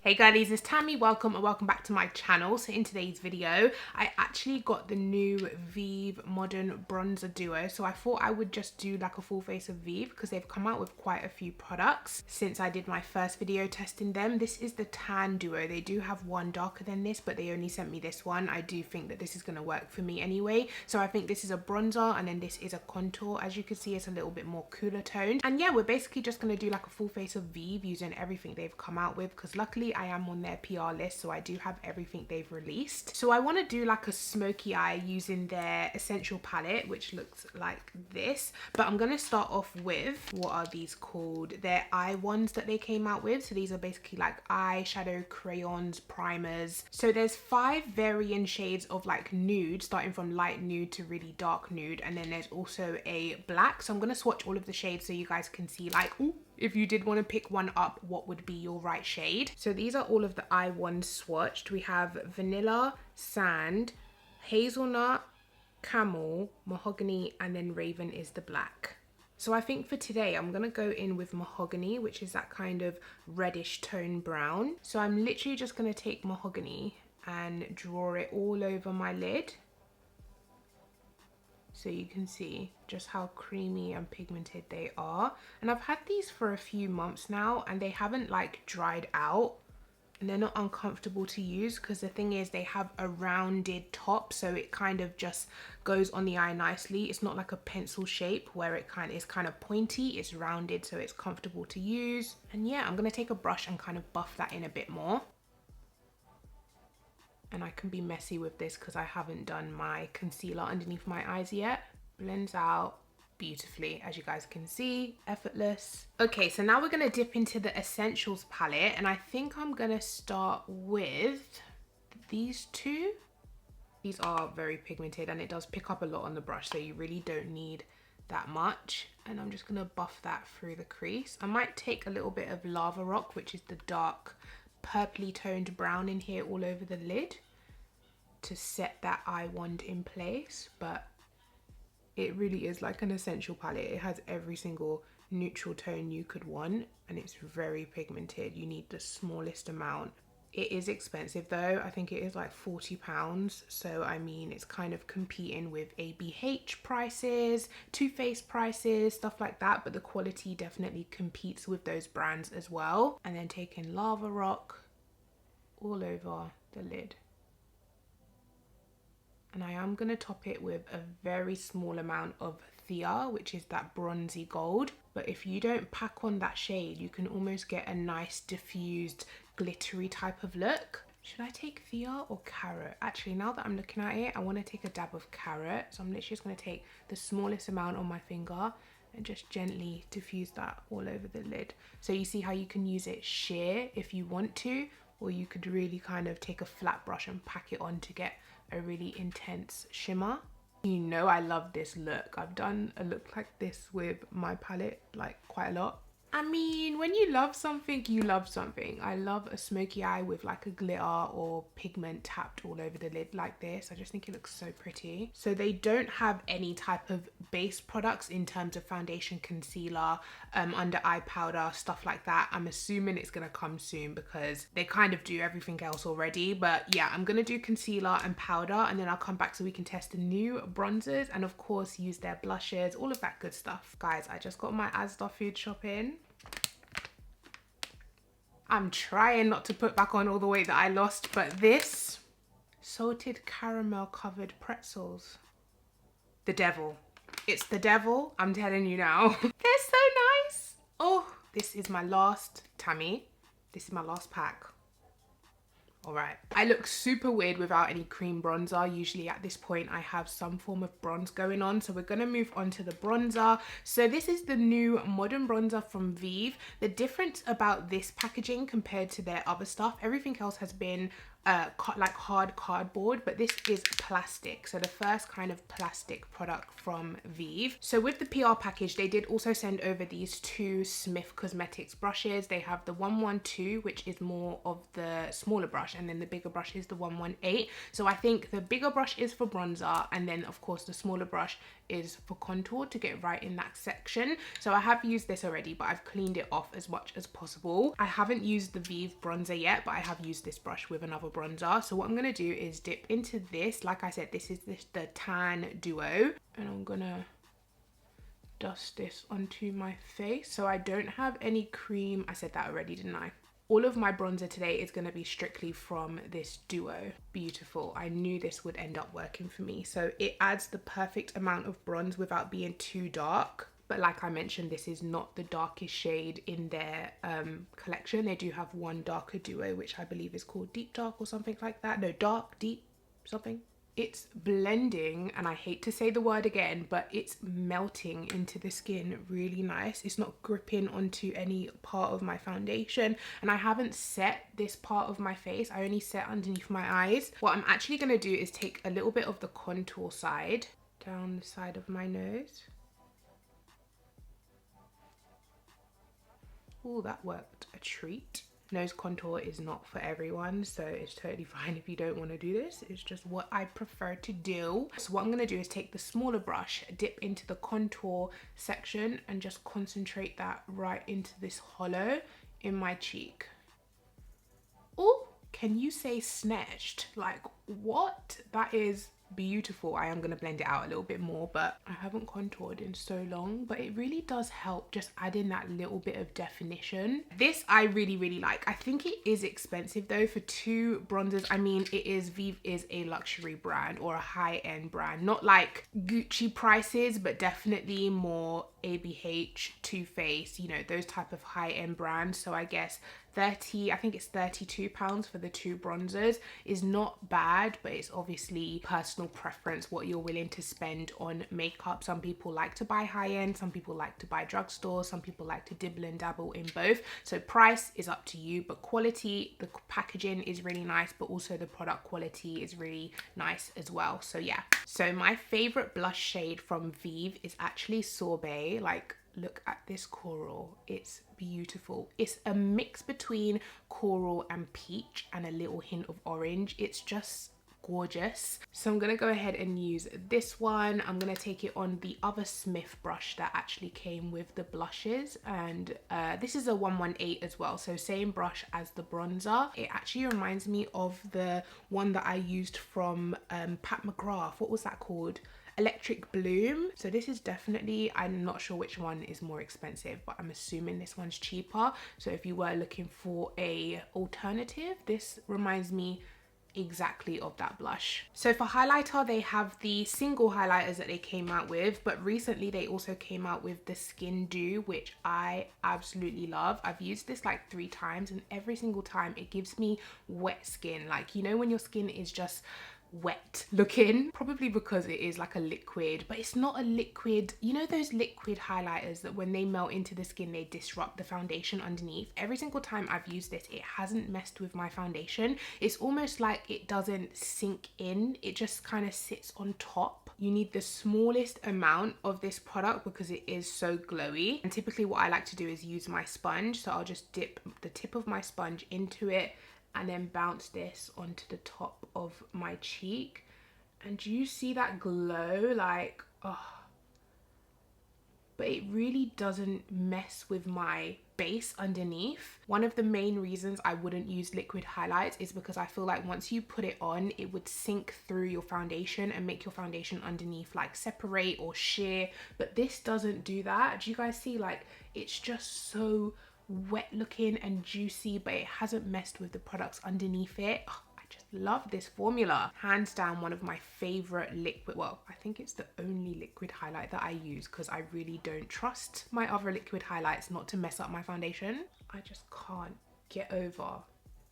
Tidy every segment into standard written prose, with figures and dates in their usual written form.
Hey girlies, it's Tammy. Welcome back to my channel. So in today's video, I actually got the new Vieve Modern Bronzer Duo. So I thought I would just do like a full face of Vieve because they've come out with quite a few products since I did my first video testing them. This is the Tan Duo. They do have one darker than this, but they only sent me this one. I do think that this is going to work for me anyway. So I think this is a bronzer and then this is a contour. As you can see, it's a little bit more cooler toned. And yeah, we're basically just going to do like a full face of Vieve using everything they've come out with because luckily I am on their PR list, so I do have everything they've released. So I want to do like a smoky eye using their essential palette, which looks like this, but I'm going to start off with, what are these called, their eye ones that they came out with. So these are basically like eyeshadow crayons, primers. So there's 5 varying shades of like nude, starting from light nude to really dark nude, and then there's also a black. So I'm going to swatch all of the shades so you guys can see like, ooh, if you did want to pick one up, what would be your right shade. So these are all of the eye ones swatched. We have vanilla, sand, hazelnut, camel, mahogany, and then raven is the black. So I think for today, I'm going to go in with mahogany, which is that kind of reddish tone brown. So I'm literally just going to take mahogany and draw it all over my lid. So you can see just how creamy and pigmented they are. And I've had these for a few months now and they haven't like dried out, and they're not uncomfortable to use because the thing is they have a rounded top, so it kind of just goes on the eye nicely. It's not like a pencil shape where it is kind of pointy. It's rounded, so it's comfortable to use. And yeah, I'm going to take a brush and kind of buff that in a bit more. And I can be messy with this because I haven't done my concealer underneath my eyes yet. Blends out beautifully, as you guys can see, effortless. Okay, so now we're going to dip into the Essentials palette, and I think I'm going to start with these two. These are very pigmented and it does pick up a lot on the brush, so you really don't need that much. And I'm just going to buff that through the crease. I might take a little bit of Lava Rock, which is the dark purpley toned brown in here all over the lid to set that eye wand in place. But it really is like an essential palette. It has every single neutral tone you could want and it's very pigmented. You need the smallest amount. It is expensive though. I think it is like £40. So I mean, it's kind of competing with ABH prices, Too Faced prices, stuff like that. But the quality definitely competes with those brands as well. And then taking Lava Rock all over the lid. And I am going to top it with a very small amount of Thea, which is that bronzy gold. But if you don't pack on that shade, you can almost get a nice diffused glittery type of look. Should I take Thea or Carrot? Actually, now that I'm looking at it, I want to take a dab of Carrot. So I'm literally just going to take the smallest amount on my finger and just gently diffuse that all over the lid. So you see how you can use it sheer if you want to, or you could really kind of take a flat brush and pack it on to get a really intense shimmer. You know I love this look. I've done a look like this with my palette like quite a lot. I mean, when you love something, you love something. I love a smoky eye with like a glitter or pigment tapped all over the lid like this. I just think it looks so pretty. So they don't have any type of base products in terms of foundation, concealer, under eye powder, stuff like that. I'm assuming it's gonna come soon because they kind of do everything else already. But yeah, I'm gonna do concealer and powder and then I'll come back so we can test the new bronzers and of course use their blushes, all of that good stuff. Guys, I just got my Asda food shopping. I'm trying not to put back on all the weight that I lost, but this salted caramel covered pretzels, the devil. It's the devil, I'm telling you now. They're so nice. Oh, this is my last, Tammy, this is my last pack. All right, I look super weird without any cream bronzer. Usually at this point I have some form of bronze going on, so we're gonna move on to the bronzer. So this is the new modern bronzer from Vieve. The difference about this packaging compared to their other stuff, everything else has been like hard cardboard, but this is plastic. So the first kind of plastic product from Vieve. So with the PR package, they did also send over these two Smith Cosmetics brushes. They have the 112, which is more of the smaller brush, and then the bigger brush is the 118. So I think the bigger brush is for bronzer, and then of course the smaller brush is for contour to get right in that section. So I have used this already, but I've cleaned it off as much as possible. I haven't used the Vieve bronzer yet, but I have used this brush with another bronzer. So what I'm gonna do is dip into this. Like I said, this is the Tan Duo, and I'm gonna dust this onto my face. So I don't have any cream. I said that already, didn't I? All of my bronzer today is going to be strictly from this duo. Beautiful. I knew this would end up working for me. So it adds the perfect amount of bronze without being too dark. But like I mentioned, this is not the darkest shade in their collection. They do have one darker duo, which I believe is called Deep Dark or something like that. No, Dark, Deep, something. It's blending, and I hate to say the word again, but it's melting into the skin really nice. It's not gripping onto any part of my foundation, and I haven't set this part of my face. I only set underneath my eyes. What I'm actually going to do is take a little bit of the contour side down the side of my nose. Oh, that worked a treat. Nose contour is not for everyone, so it's totally fine if you don't want to do this. It's just what I prefer to do. So what I'm going to do is take the smaller brush, dip into the contour section, and just concentrate that right into this hollow in my cheek. Oh, can you say snatched? Like, what? That is beautiful. I am going to blend it out a little bit more, but I haven't contoured in so long, but it really does help just adding that little bit of definition. This I really like. I think it is expensive though for two bronzers. I mean, Vieve is a luxury brand or a high-end brand, not like Gucci prices, but definitely more ABH, Too Faced, you know, those type of high-end brands. So I guess I think it's £32 for the two bronzers is not bad, but it's obviously personal preference what you're willing to spend on makeup. Some people like to buy high-end, some people like to buy drugstore, some people like to dibble and dabble in both. So price is up to you, but quality, the packaging is really nice, but also the product quality is really nice as well. So yeah, so my favorite blush shade from Vieve is actually Sorbet. Like, look at this coral, it's beautiful. It's a mix between coral and peach and a little hint of orange. It's just gorgeous. So I'm gonna go ahead and use this one. I'm gonna take it on the other Smith brush that actually came with the blushes, and this is a 118 as well, so same brush as the bronzer. It actually reminds me of the one that I used from Pat McGrath. What was that called? Electric Bloom. So this is definitely, I'm not sure which one is more expensive, but I'm assuming this one's cheaper. So if you were looking for a alternative, this reminds me exactly of that blush. So for highlighter, they have the single highlighters that they came out with, but recently they also came out with the Skin Dew, which I absolutely love. I've used this like 3 times, and every single time it gives me wet skin. Like, you know, when your skin is just wet looking, probably because it is like a liquid, but it's not a liquid, you know, those liquid highlighters that when they melt into the skin they disrupt the foundation underneath. Every single time I've used this, it hasn't messed with my foundation. It's almost like it doesn't sink in, it just kind of sits on top. You need the smallest amount of this product because it is so glowy, and typically what I like to do is use my sponge. So I'll just dip the tip of my sponge into it and then bounce this onto the top of my cheek, and do you see that glow? Like, oh, but it really doesn't mess with my base underneath. One of the main reasons I wouldn't use liquid highlights is because I feel like once you put it on, it would sink through your foundation and make your foundation underneath like separate or sheer, but this doesn't do that. Do you guys see? Like, it's just so wet looking and juicy, but it hasn't messed with the products underneath it. Oh, I just love this formula. Hands down one of my favorite liquid, well, I think it's the only liquid highlight that I use because I really don't trust my other liquid highlights not to mess up my foundation. I just can't get over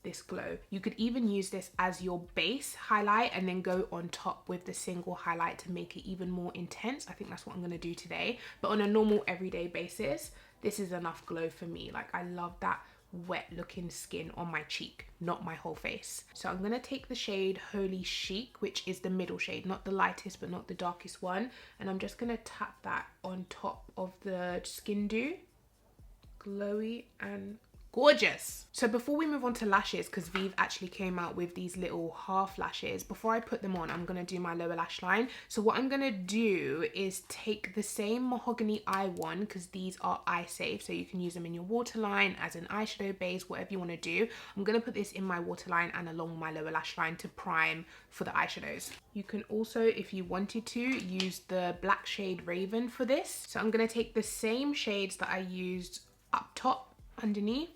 this glow. You could even use this as your base highlight and then go on top with the single highlight to make it even more intense. I think that's what I'm going to do today, but on a normal everyday basis, this is enough glow for me. Like, I love that wet looking skin on my cheek, not my whole face. So I'm gonna take the shade Holy Chic, which is the middle shade, not the lightest but not the darkest one, and I'm just gonna tap that on top of the Skin Dew. Glowy and gorgeous. So before we move on to lashes, because Vieve actually came out with these little half lashes, before I put them on, I'm going to do my lower lash line. So what I'm going to do is take the same Mahogany Eye one, because these are eye safe, so you can use them in your waterline as an eyeshadow base, whatever you want to do. I'm going to put this in my waterline and along my lower lash line to prime for the eyeshadows. You can also, if you wanted to, use the black shade Raven for this. So I'm going to take the same shades that I used up top underneath,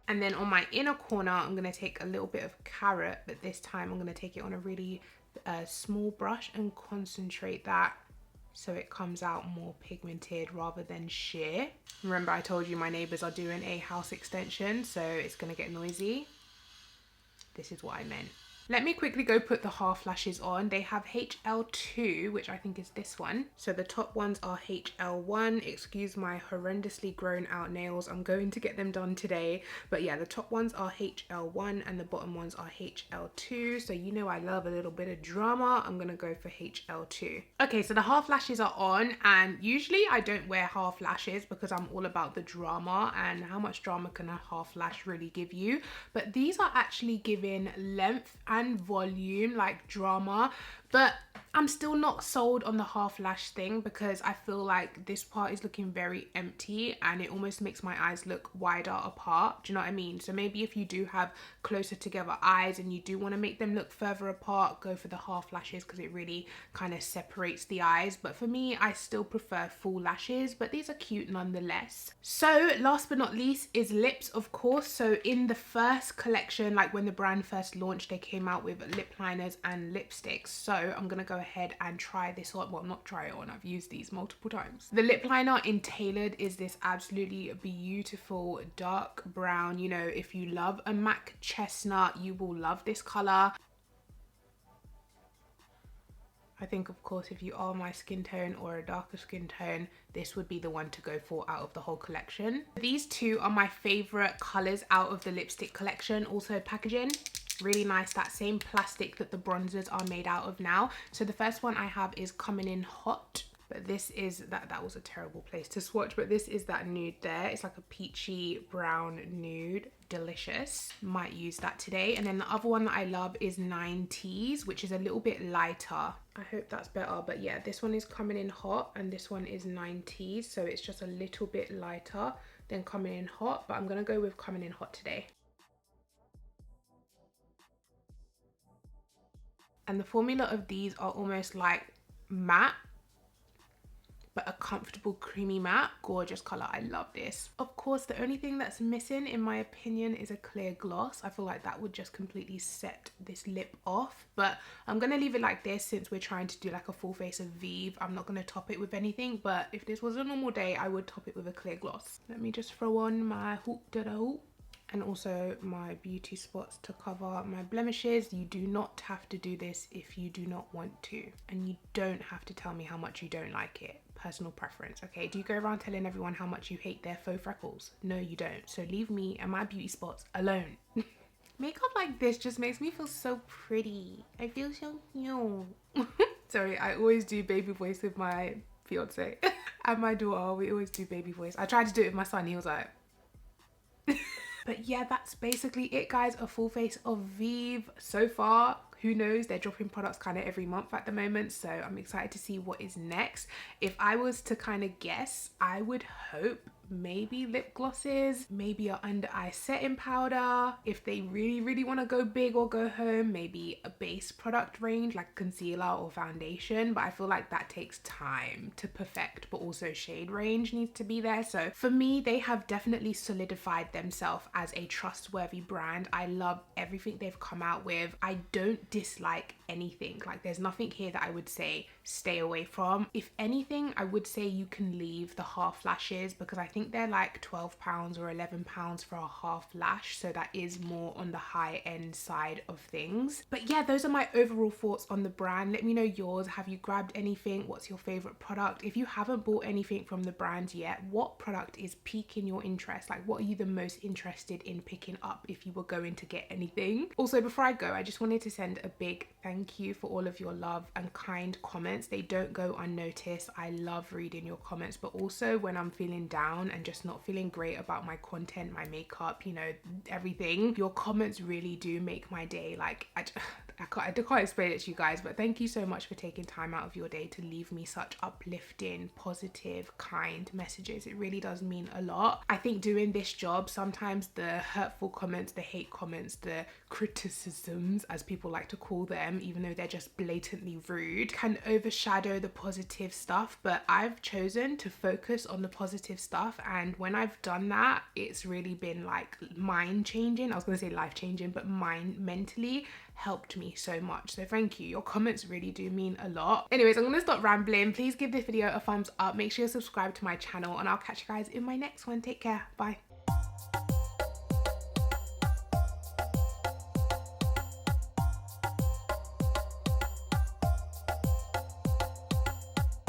and then on my inner corner I'm going to take a little bit of Carrot, but this time I'm going to take it on a really small brush and concentrate that so it comes out more pigmented rather than sheer. Remember, I told you my neighbors are doing a house extension, so it's going to get noisy. This is what I meant. Let me quickly go put the half lashes on. They have HL2, which I think is this one. So the top ones are HL1. Excuse my horrendously grown out nails. I'm going to get them done today. But yeah, the top ones are HL1 and the bottom ones are HL2. So you know I love a little bit of drama. I'm going to go for HL2. Okay, so the half lashes are on, and usually I don't wear half lashes because I'm all about the drama, and how much drama can a half lash really give you? But these are actually giving length and volume, like drama, but I'm still not sold on the half lash thing because I feel like this part is looking very empty and it almost makes my eyes look wider apart. Do you know what I mean? So maybe if you do have closer together eyes and you do want to make them look further apart, go for the half lashes because it really kind of separates the eyes. But for me, I still prefer full lashes, but these are cute nonetheless. So last but not least is lips, of course. So in the first collection, like when the brand first launched, they came out with lip liners and lipsticks. So I'm gonna go ahead and try this on. Well, not try it on, I've used these multiple times. The lip liner in Tailored is this absolutely beautiful dark brown. You know, if you love a MAC chestnut, you will love this color. I think, of course, if you are my skin tone or a darker skin tone, this would be the one to go for out of the whole collection. These two are my favorite colors out of the lipstick collection. Also packaging, really nice, that same plastic that the bronzers are made out of now. So the first one I have is Coming In Hot, but this is that was a terrible place to swatch, but this is that nude there. It's like a peachy brown nude, delicious. Might use that today. And then the other one that I love is 90s, which is a little bit lighter. I hope that's better, but yeah, this one is Coming In Hot and this one is 90s, so it's just a little bit lighter than Coming In Hot, but I'm gonna go with Coming In Hot today. And the formula of these are almost like matte, but a comfortable creamy matte. Gorgeous color, I love this. Of course, the only thing that's missing in my opinion is a clear gloss. I feel like that would just completely set this lip off, but I'm gonna leave it like this since we're trying to do like a full face of Vieve. I'm not gonna top it with anything, but if this was a normal day, I would top it with a clear gloss. Let me just throw on my hoop da da hoop, and also my beauty spots to cover my blemishes. You do not have to do this if you do not want to, and you don't have to tell me how much you don't like it. Personal preference, okay? Do you go around telling everyone how much you hate their faux freckles? No, you don't. So leave me and my beauty spots alone. Makeup like this just makes me feel so pretty. I feel so cute. Sorry, I always do baby voice with my fiance and my daughter. We always do baby voice. I tried to do it with my son. He was like... But yeah, that's basically it, guys. A full face of Vieve so far. Who knows, they're dropping products kind of every month at the moment, so I'm excited to see what is next. If I was to kind of guess, I would hope maybe lip glosses, maybe a under eye setting powder. If they really want to go big or go home, maybe a base product range like concealer or foundation, but I feel like that takes time to perfect, but also shade range needs to be there. So for me, they have definitely solidified themselves as a trustworthy brand. I love everything they've come out with. I don't dislike anything. Like, there's nothing here that I would say stay away from. If anything, I would say you can leave the half lashes because I think they're like £12 or £11 for a half lash, so that is more on the high end side of things. But yeah, those are my overall thoughts on the brand. Let me know yours. Have you grabbed anything? What's your favorite product? If you haven't bought anything from the brand yet, what product is piquing your interest? Like, what are you the most interested in picking up if you were going to get anything? Also, before I go, I just wanted to send a big thank you for all of your love and kind comments. They don't go unnoticed. I love reading your comments, but also when I'm feeling down and just not feeling great about my content, my makeup, you know, everything, your comments really do make my day. Like, I can't explain it to you guys, but thank you so much for taking time out of your day to leave me such uplifting, positive, kind messages. It really does mean a lot. I think doing this job, sometimes the hurtful comments, the hate comments, the criticisms, as people like to call them, even though they're just blatantly rude, can overshadow the positive stuff. But I've chosen to focus on the positive stuff, and when I've done that, it's really been like mind changing. I was gonna say life changing, but mentally helped me so much. So thank you. Your comments really do mean a lot. Anyways, I'm gonna stop rambling. Please give this video a thumbs up. Make sure you're subscribed to my channel, and I'll catch you guys in my next one. Take care. Bye.